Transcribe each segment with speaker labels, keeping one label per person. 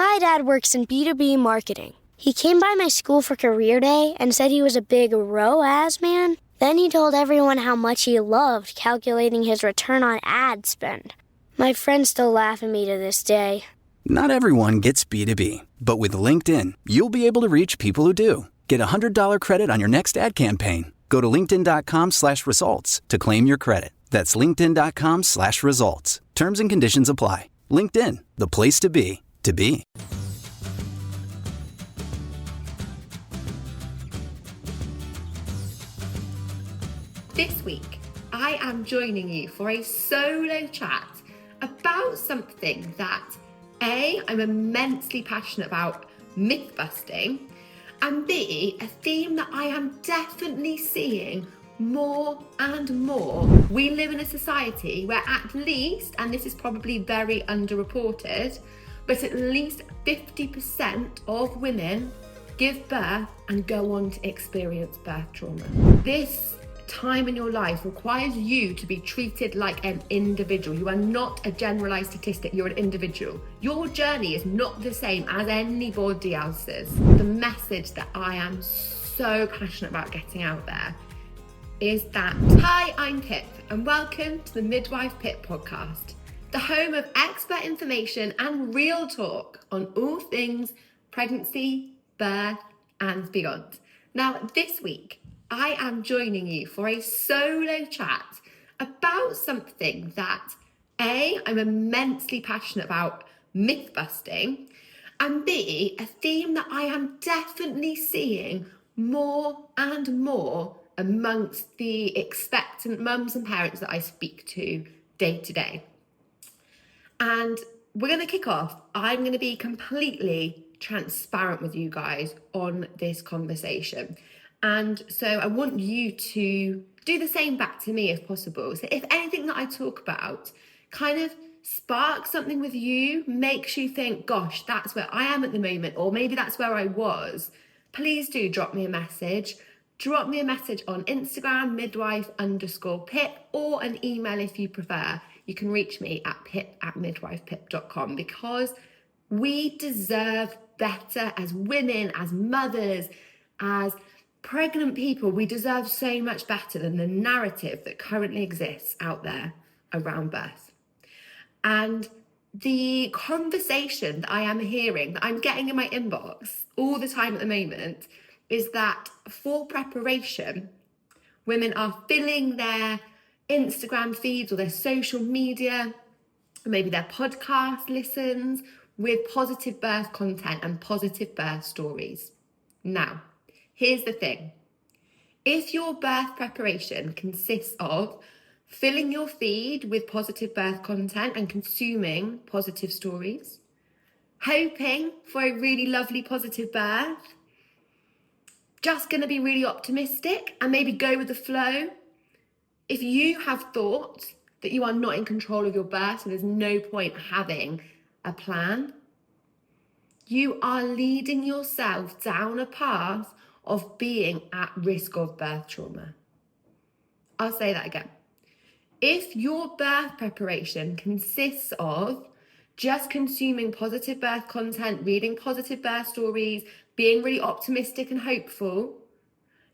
Speaker 1: My dad works in B2B marketing. He came by my school for career day and said he was a big ROAS man. Then he told everyone how much he loved calculating his return on ad spend. My friends still laugh at me to this day.
Speaker 2: Not everyone gets B2B, but with LinkedIn, you'll be able to reach people who do. Get a $100 credit on your next ad campaign. Go to linkedin.com/results to claim your credit. That's linkedin.com/results. Terms and conditions apply. LinkedIn, the place to be, to be.
Speaker 3: This week, I am joining you for a solo chat about something that A, I'm immensely passionate about, myth busting, and B, a theme that I am definitely seeing more and more. We live in a society where at least, and this is probably very underreported, but at least 50% of women give birth and go on to experience birth trauma. This time in your life requires you to be treated like an individual. You are not a generalized statistic, you're an individual. Your journey is not the same as anybody else's. The message that I am so passionate about getting out there is that, hi, I'm Pip, and welcome to the Midwife Pip podcast, the home of expert information and real talk on all things pregnancy, birth, and beyond. Now, this week, I am joining you for a solo chat about something that A, I'm immensely passionate about, myth busting, and B, a theme that I am definitely seeing more and more amongst the expectant mums and parents that I speak to day to day. And we're going to kick off. I'm going to be completely transparent with you guys on this conversation. And so I want you to do the same back to me if possible. So if anything that I talk about kind of sparks something with you, makes you think, gosh, that's where I am at the moment, or maybe that's where I was, please do drop me a message. Drop me a message on Instagram, midwife_pip, or an email if you prefer. You can reach me at pip@midwifepip.com, because we deserve better as women, as mothers, as pregnant people. We deserve so much better than the narrative that currently exists out there around birth. And the conversation that I am hearing, that I'm getting in my inbox all the time at the moment, is that for preparation, women are filling their Instagram feeds or their social media, or maybe their podcast listens, with positive birth content and positive birth stories. Now, here's the thing. If your birth preparation consists of filling your feed with positive birth content and consuming positive stories, hoping for a really lovely positive birth, just going to be really optimistic and maybe go with the flow, if you have thought that you are not in control of your birth, so there's no point having a plan, you are leading yourself down a path of being at risk of birth trauma. I'll say that again. If your birth preparation consists of just consuming positive birth content, reading positive birth stories, being really optimistic and hopeful,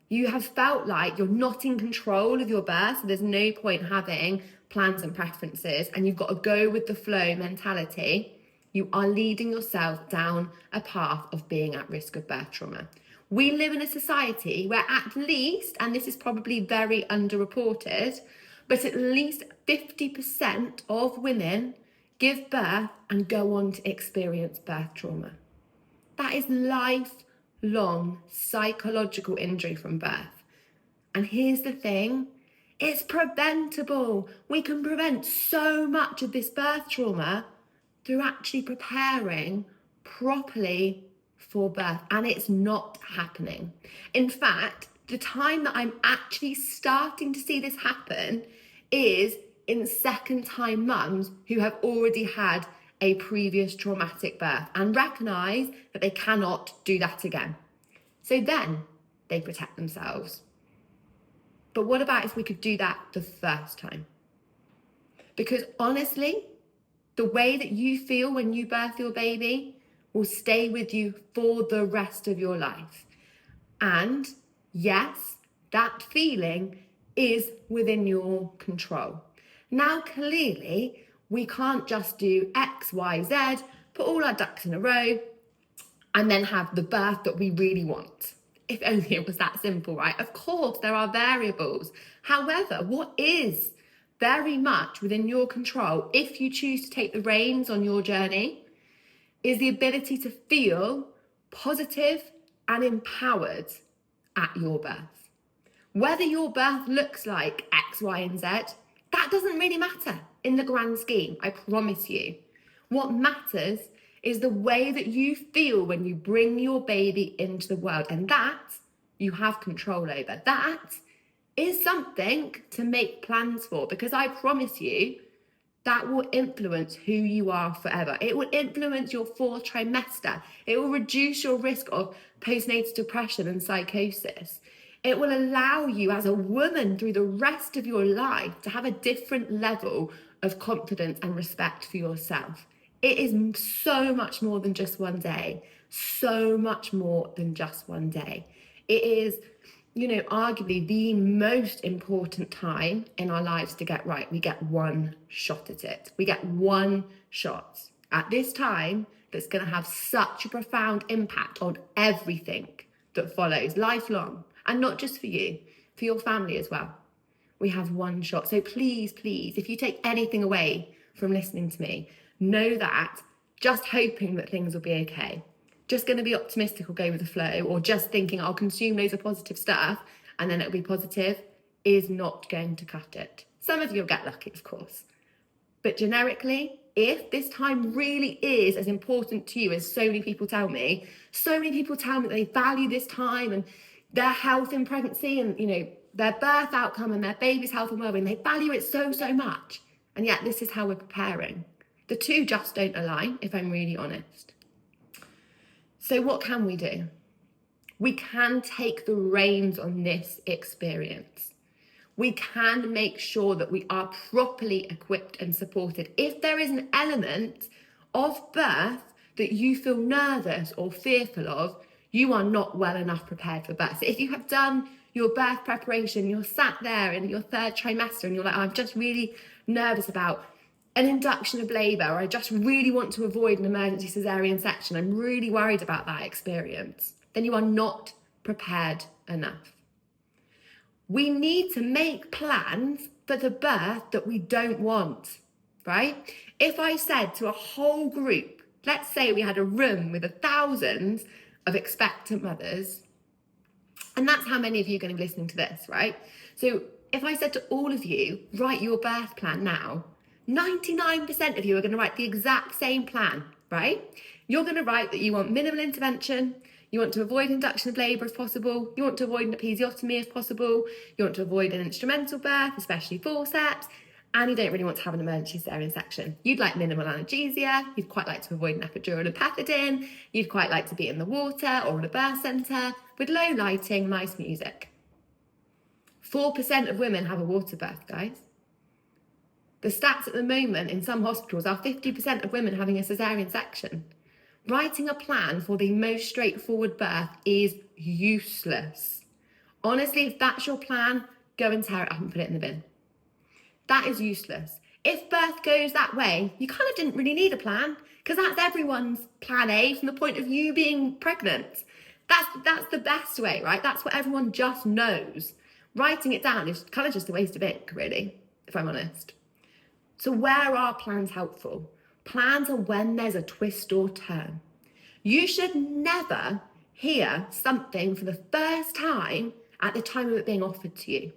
Speaker 3: you have felt like you're not in control of your birth, so there's no point having plans and preferences, and you've got to go with the flow mentality, you are leading yourself down a path of being at risk of birth trauma. We live in a society where at least, and this is probably very underreported, but at least 50% of women give birth and go on to experience birth trauma. That is lifelong psychological injury from birth. And here's the thing, it's preventable. We can prevent so much of this birth trauma through actually preparing properly for birth, and it's not happening. In fact, the time that I'm actually starting to see this happen is in second-time mums who have already had a previous traumatic birth and recognise that they cannot do that again. So then they protect themselves. But what about if we could do that the first time? Because honestly, the way that you feel when you birth your baby will stay with you for the rest of your life. And yes, that feeling is within your control. Now, clearly, we can't just do X, Y, Z, put all our ducks in a row, and then have the birth that we really want. If only it was that simple, right? Of course, there are variables. However, what is very much within your control, if you choose to take the reins on your journey, is the ability to feel positive and empowered at your birth. Whether your birth looks like X, Y, and Z, that doesn't really matter in the grand scheme, I promise you. What matters is the way that you feel when you bring your baby into the world, and that you have control over. That is something to make plans for, because I promise you, that will influence who you are forever. It will influence your fourth trimester. It will reduce your risk of postnatal depression and psychosis. It will allow you as a woman through the rest of your life to have a different level of confidence and respect for yourself. It is so much more than just one day. So much more than just one day. It is, arguably the most important time in our lives to get right. We get one shot at it. We get one shot at this time that's going to have such a profound impact on everything that follows lifelong. And not just for you, for your family as well. We have one shot. So please, if you take anything away from listening to me, know that just hoping that things will be okay, just going to be optimistic or go with the flow, or just thinking I'll consume loads of positive stuff and then it'll be positive, is not going to cut it. Some of you will get lucky, of course. But generically, if this time really is as important to you as so many people tell me that they value this time and their health in pregnancy and, their birth outcome and their baby's health and well-being, they value it so much. And yet this is how we're preparing. The two just don't align, if I'm really honest. So what can we do? We can take the reins on this experience. We can make sure that we are properly equipped and supported. If there is an element of birth that you feel nervous or fearful of, you are not well enough prepared for birth. So if you have done your birth preparation, you're sat there in your third trimester and you're like, I'm just really nervous about an induction of labour, or I just really want to avoid an emergency cesarean section, I'm really worried about that experience, then you are not prepared enough. We need to make plans for the birth that we don't want, right? If I said to a whole group, let's say we had a room with thousands of expectant mothers, and that's how many of you are going to be listening to this, right? So if I said to all of you, write your birth plan now, 99% of you are going to write the exact same plan, right? You're going to write that you want minimal intervention, you want to avoid induction of labour if possible, you want to avoid an episiotomy if possible, you want to avoid an instrumental birth, especially forceps, and you don't really want to have an emergency cesarean section. You'd like minimal analgesia, you'd quite like to avoid an epidural and pethidine, you'd quite like to be in the water or in a birth centre with low lighting, nice music. 4% of women have a water birth, guys. The stats at the moment in some hospitals are 50% of women having a cesarean section. Writing a plan for the most straightforward birth is useless. Honestly, if that's your plan, go and tear it up and put it in the bin. That is useless. If birth goes that way, you kind of didn't really need a plan, because that's everyone's plan A from the point of you being pregnant. That's the best way, right? That's what everyone just knows. Writing it down is kind of just a waste of ink, really, if I'm honest. So where are plans helpful? Plans are when there's a twist or turn. You should never hear something for the first time at the time of it being offered to you.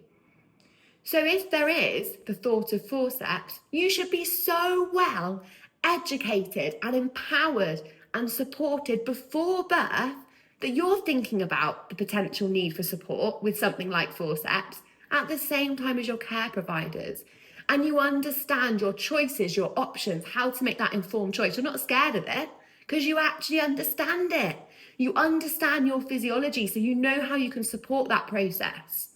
Speaker 3: So if there is the thought of forceps, you should be so well educated and empowered and supported before birth that you're thinking about the potential need for support with something like forceps at the same time as your care providers. And you understand your choices, your options, how to make that informed choice. You're not scared of it because you actually understand it. You understand your physiology, so you know how you can support that process.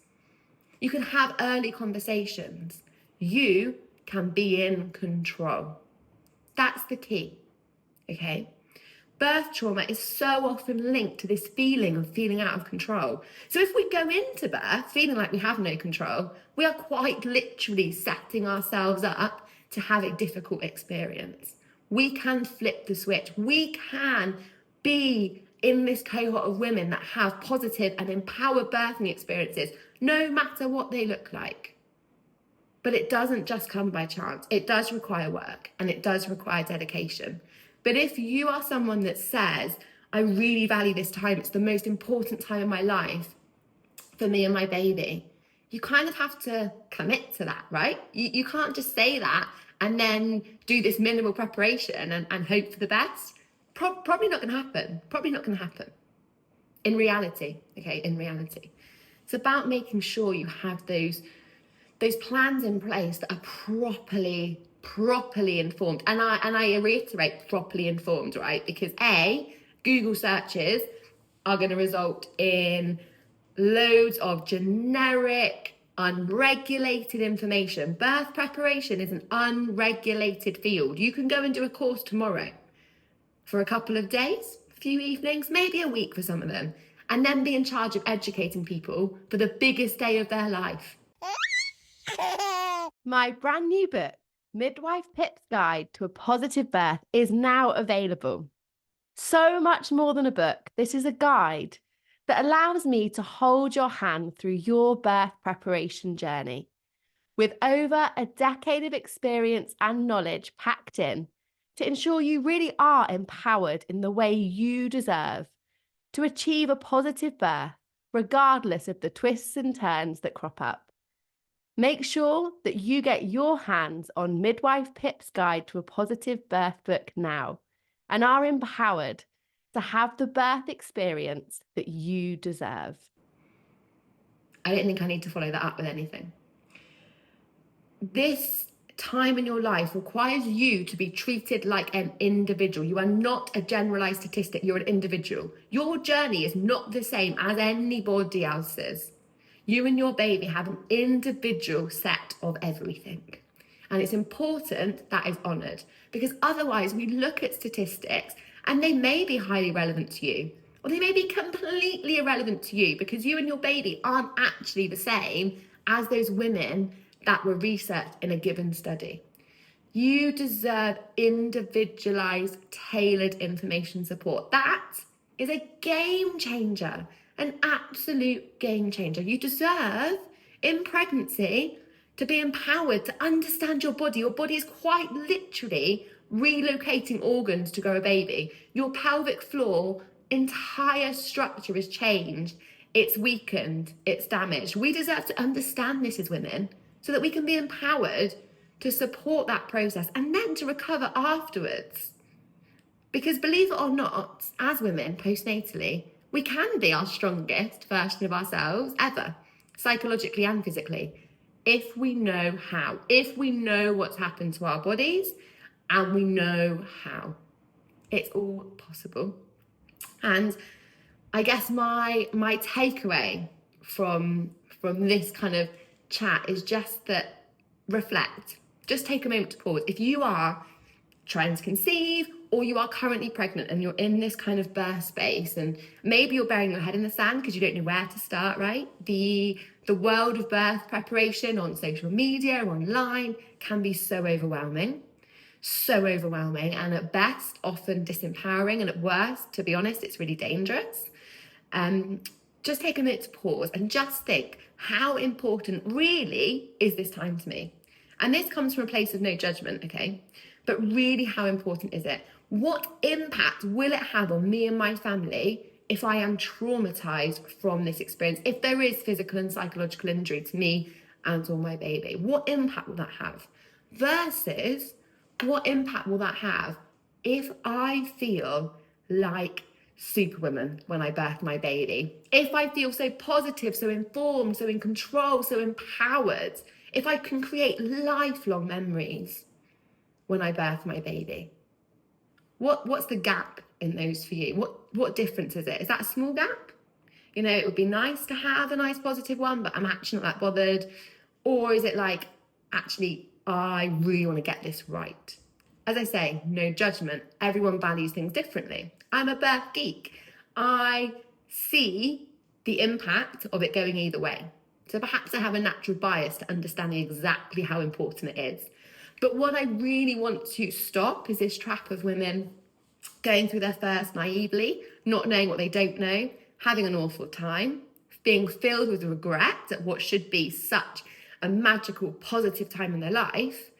Speaker 3: You can have early conversations. You can be in control. That's the key, okay? Birth trauma is so often linked to this feeling of feeling out of control. So if we go into birth feeling like we have no control, we are quite literally setting ourselves up to have a difficult experience. We can flip the switch. We can be in this cohort of women that have positive and empowered birthing experiences, no matter what they look like. But it doesn't just come by chance. It does require work and it does require dedication. But if you are someone that says, I really value this time, it's the most important time in my life for me and my baby, you kind of have to commit to that, right? You can't just say that and then do this minimal preparation and hope for the best. Probably not going to happen. Probably not going to happen. In reality, okay, in reality. It's about making sure you have those plans in place that are properly informed. And I reiterate properly informed, right? Because Google searches are going to result in loads of generic, unregulated information. Birth preparation is an unregulated field. You can go and do a course tomorrow for a couple of days, a few evenings, maybe a week for some of them, and then be in charge of educating people for the biggest day of their life.
Speaker 4: My brand new book, Midwife Pip's Guide to a Positive Birth, is now available. So much more than a book, this is a guide that allows me to hold your hand through your birth preparation journey. With over a decade of experience and knowledge packed in to ensure you really are empowered in the way you deserve to achieve a positive birth, regardless of the twists and turns that crop up. Make sure that you get your hands on Midwife Pip's Guide to a Positive Birth book now and are empowered to have the birth experience that you deserve.
Speaker 3: I don't think I need to follow that up with anything. This time in your life requires you to be treated like an individual. You are not a generalized statistic, you're an individual. Your journey is not the same as anybody else's. You and your baby have an individual set of everything. And it's important that is honoured, because otherwise we look at statistics and they may be highly relevant to you, or they may be completely irrelevant to you because you and your baby aren't actually the same as those women that were researched in a given study. You deserve individualised, tailored information support. That is a game changer. An absolute game changer. You deserve, in pregnancy, to be empowered to understand your body. Your body is quite literally relocating organs to grow a baby. Your pelvic floor, entire structure is changed. It's weakened, it's damaged. We deserve to understand this as women so that we can be empowered to support that process and then to recover afterwards. Because believe it or not, as women postnatally, we can be our strongest version of ourselves ever, psychologically and physically, if we know how, if we know what's happened to our bodies and we know how. It's all possible. And I guess my takeaway from this kind of chat is just that reflect. Just take a moment to pause. If you are trying to conceive, or you are currently pregnant and you're in this kind of birth space and maybe you're burying your head in the sand because you don't know where to start, right? The world of birth preparation on social media or online can be so overwhelming, and at best often disempowering, and at worst, to be honest, it's really dangerous. Just take a minute to pause and just think, how important really is this time to me? And this comes from a place of no judgment, okay? But really, how important is it? What impact will it have on me and my family if I am traumatized from this experience? If there is physical and psychological injury to me and or my baby, what impact will that have? Versus, what impact will that have if I feel like Superwoman when I birth my baby? If I feel so positive, so informed, so in control, so empowered, if I can create lifelong memories when I birth my baby? What's the gap in those for you? What difference is it? Is that a small gap? You know, it would be nice to have a nice positive one, but I'm actually not that bothered. Or is it like, actually, I really want to get this right? as I say, no judgment. Everyone values things differently. I'm a birth geek. I see the impact of it going either way. So perhaps I have a natural bias to understanding exactly how important it is. But what I really want to stop is this trap of women going through their first naively, not knowing what they don't know, having an awful time, being filled with regret at what should be such a magical, positive time in their life,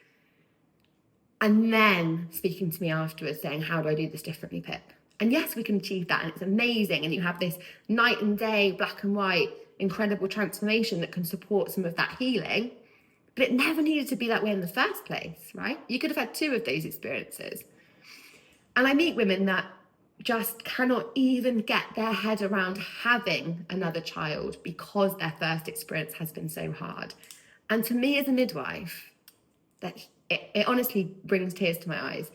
Speaker 3: and then speaking to me afterwards saying, how do I do this differently, Pip? And yes, we can achieve that, and it's amazing, and you have this night and day, black and white, incredible transformation that can support some of that healing, but it never needed to be that way in the first place, right? You could have had 2 of those experiences. And I meet women that just cannot even get their head around having another child because their first experience has been so hard. And to me as a midwife, that it honestly brings tears to my eyes,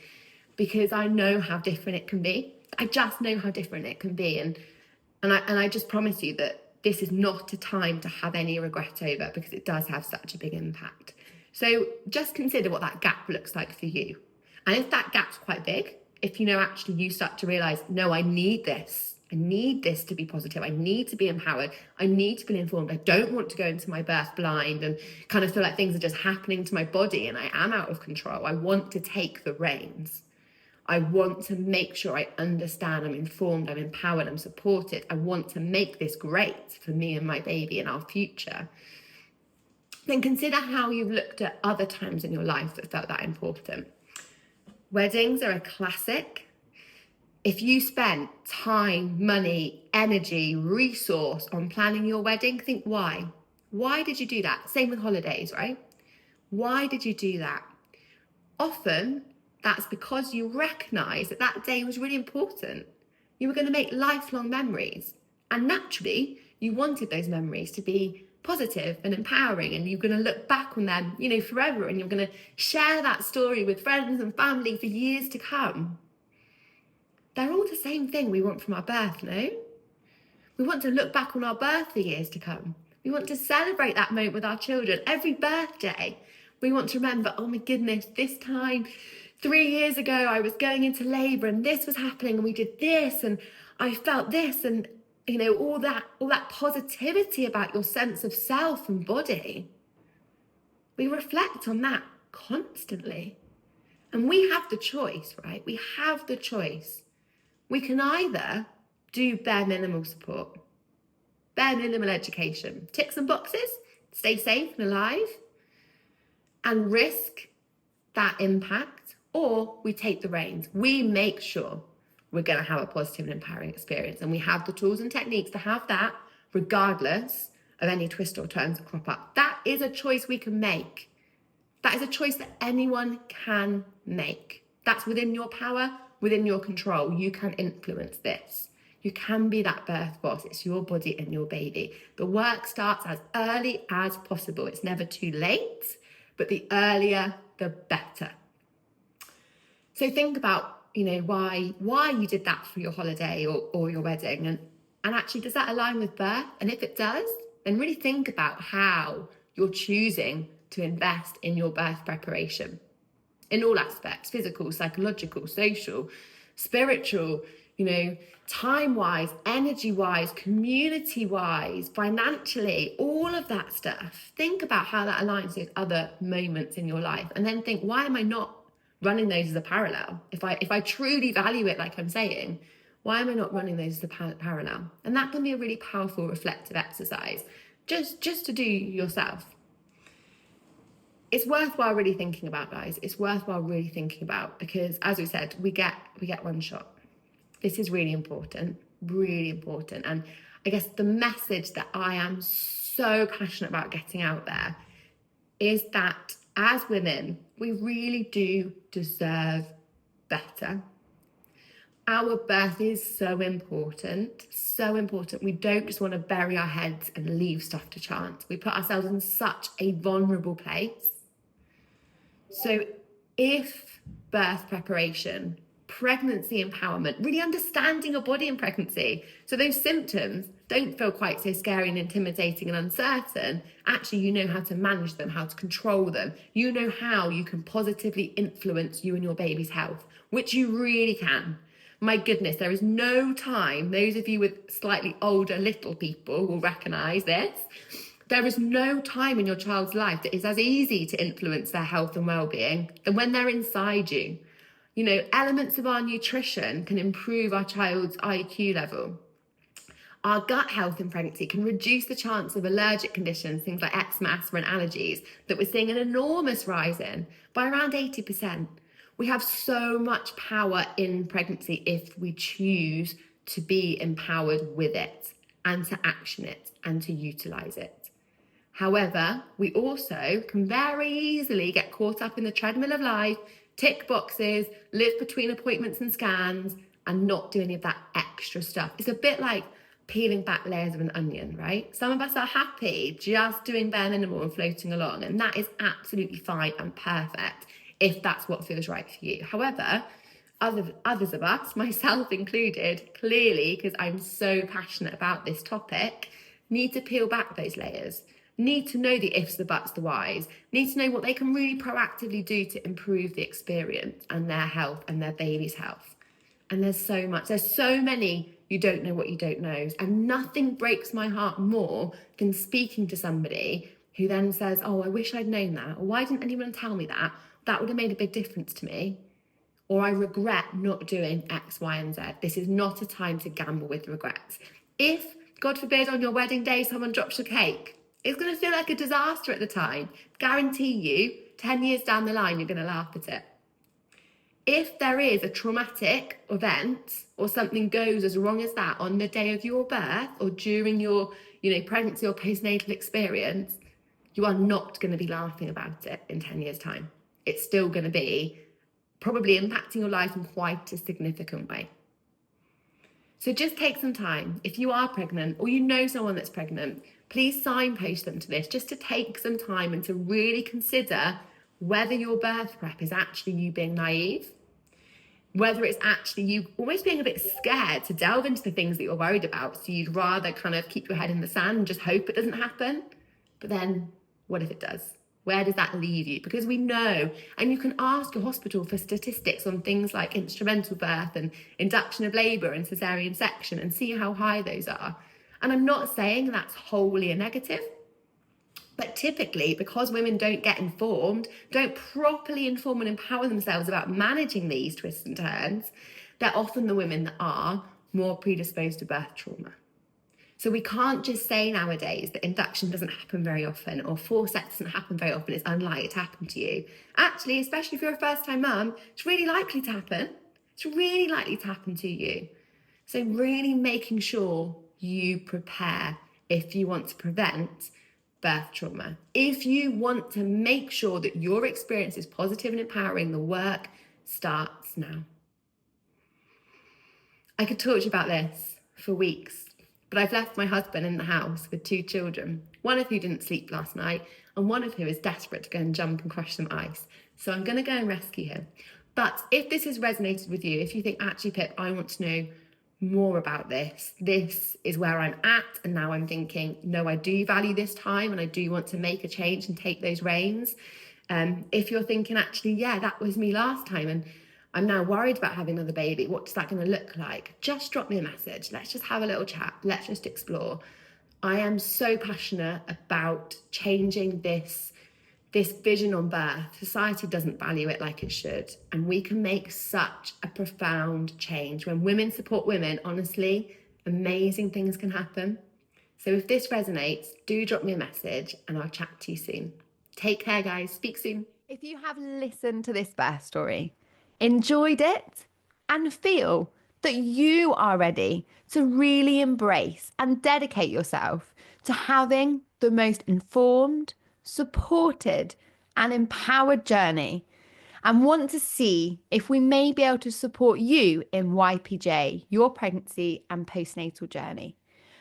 Speaker 3: because I know how different it can be. I just know how different it can be. And I just promise you that this is not a time to have any regret over, because it does have such a big impact. So just consider what that gap looks like for you. And if that gap's quite big, if actually you start to realize, no, I need this to be positive, I need to be empowered, I need to be informed, I don't want to go into my birth blind and kind of feel like things are just happening to my body and I am out of control. I want to take the reins. I want to make sure I understand, I'm informed, I'm empowered, I'm supported. I want to make this great for me and my baby and our future. Then consider how you've looked at other times in your life that felt that important. Weddings are a classic. If you spent time, money, energy, resource on planning your wedding, think why? Why did you do that? Same with holidays, right? Why did you do that? Often, that's because you recognize that that day was really important. You were going to make lifelong memories. And naturally, you wanted those memories to be positive and empowering, and you're going to look back on them, forever, and you're going to share that story with friends and family for years to come. They're all the same thing we want from our birth, no? We want to look back on our birth for years to come. We want to celebrate that moment with our children. Every birthday, we want to remember, oh my goodness, this time 3 years ago, I was going into labour and this was happening and we did this and I felt this, and all that positivity about your sense of self and body. We reflect on that constantly. And we have the choice, right? We have the choice. We can either do bare minimal support, bare minimal education, tick some boxes, stay safe and alive, and risk that impact, or we take the reins. We make sure we're going to have a positive and empowering experience, and we have the tools and techniques to have that regardless of any twists or turns that crop up. That is a choice we can make. That is a choice that anyone can make. That's within your power, within your control. You can influence this. You can be that birth boss. It's your body and your baby. The work starts as early as possible. It's never too late, but the earlier, the better. So think about, why you did that for your holiday or your wedding. And actually, does that align with birth? And if it does, then really think about how you're choosing to invest in your birth preparation in all aspects: physical, psychological, social, spiritual, time-wise, energy-wise, community-wise, financially, all of that stuff. Think about how that aligns with other moments in your life, and then think, why am I not running those as a parallel? If I truly value it, like I'm saying, why am I not running those as a parallel? And that can be a really powerful reflective exercise, just to do yourself. It's worthwhile really thinking about, guys. It's worthwhile really thinking about, because as we said, we get one shot. This is really important, really important. And I guess the message that I am so passionate about getting out there is that as women, we really do deserve better. Our birth is so important, so important. We don't just want to bury our heads and leave stuff to chance. We put ourselves in such a vulnerable place. So if birth preparation pregnancy empowerment, really understanding your body in pregnancy. So those symptoms don't feel quite so scary and intimidating and uncertain. Actually, you know how to manage them, how to control them. You know how you can positively influence you and your baby's health, which you really can. My goodness, there is no time, those of you with slightly older little people will recognise this. There is no time in your child's life that is as easy to influence their health and well-being than when they're inside you. You know, elements of our nutrition can improve our child's IQ level. Our gut health in pregnancy can reduce the chance of allergic conditions, things like eczema, asthma and allergies, that we're seeing an enormous rise in by around 80%. We have so much power in pregnancy if we choose to be empowered with it and to action it and to utilise it. However, we also can very easily get caught up in the treadmill of life, tick boxes, live between appointments and scans, and not do any of that extra stuff. It's a bit like peeling back layers of an onion, right? Some of us are happy just doing bare minimal and floating along, and that is absolutely fine and perfect if that's what feels right for you. However, others of us, myself included, clearly, because I'm so passionate about this topic, need to peel back those layers, need to know the ifs, the buts, the whys, need to know what they can really proactively do to improve the experience and their health and their baby's health. And there's so many you don't know what you don't know. And nothing breaks my heart more than speaking to somebody who then says, oh, I wish I'd known that. Or why didn't anyone tell me that? That would have made a big difference to me. Or I regret not doing X, Y, and Z. This is not a time to gamble with regrets. If, God forbid, on your wedding day, someone drops your cake, it's going to feel like a disaster at the time. Guarantee you, 10 years down the line, you're going to laugh at it. If there is a traumatic event or something goes as wrong as that on the day of your birth or during your, pregnancy or postnatal experience, you are not going to be laughing about it in 10 years' time. It's still going to be probably impacting your life in quite a significant way. So just take some time. If you are pregnant or you know someone that's pregnant, please signpost them to this, just to take some time and to really consider whether your birth prep is actually you being naive, whether it's actually you almost being a bit scared to delve into the things that you're worried about. So you'd rather kind of keep your head in the sand and just hope it doesn't happen. But then what if it does? Where does that leave you? Because we know, and you can ask your hospital for statistics on things like instrumental birth and induction of labour and caesarean section and see how high those are. And I'm not saying that's wholly a negative, but typically because women don't get informed, don't properly inform and empower themselves about managing these twists and turns, they're often the women that are more predisposed to birth trauma. So we can't just say nowadays that induction doesn't happen very often or forceps doesn't happen very often, it's unlikely to happen to you. Actually, especially if you're a first-time mum, it's really likely to happen. It's really likely to happen to you. So really making sure you prepare if you want to prevent birth trauma. If you want to make sure that your experience is positive and empowering, the work starts now. I could talk to you about this for weeks, but I've left my husband in the house with 2 children, one of who didn't sleep last night and one of who is desperate to go and jump and crush some ice. So I'm going to go and rescue him. But if this has resonated with you, if you think, actually, Pip, I want to know more about this is where I'm at, and now I'm thinking, no, I do value this time and I do want to make a change and take those reins. If you're thinking, actually, yeah, that was me last time and I'm now worried about having another baby, what's that going to look like? Just drop me a message. Let's just have a little chat. Let's just explore. I am so passionate about changing this vision on birth. Society doesn't value it like it should. And we can make such a profound change. When women support women, honestly, amazing things can happen. So if this resonates, do drop me a message and I'll chat to you soon. Take care, guys. Speak soon.
Speaker 4: If you have listened to this birth story, enjoyed it, and feel that you are ready to really embrace and dedicate yourself to having the most informed, supported and empowered journey, and want to see if we may be able to support you in YPJ, your pregnancy and postnatal journey,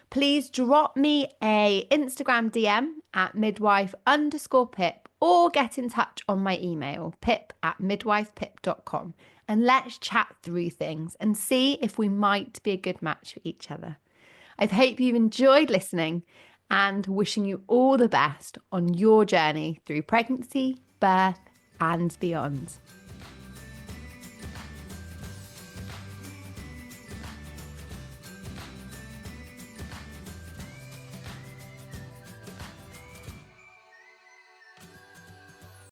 Speaker 4: please drop me a Instagram DM at midwife_pip or get in touch on my email, pip@midwifepip.com, and let's chat through things and see if we might be a good match for each other. I hope you've enjoyed listening and wishing you all the best on your journey through pregnancy, birth, and beyond.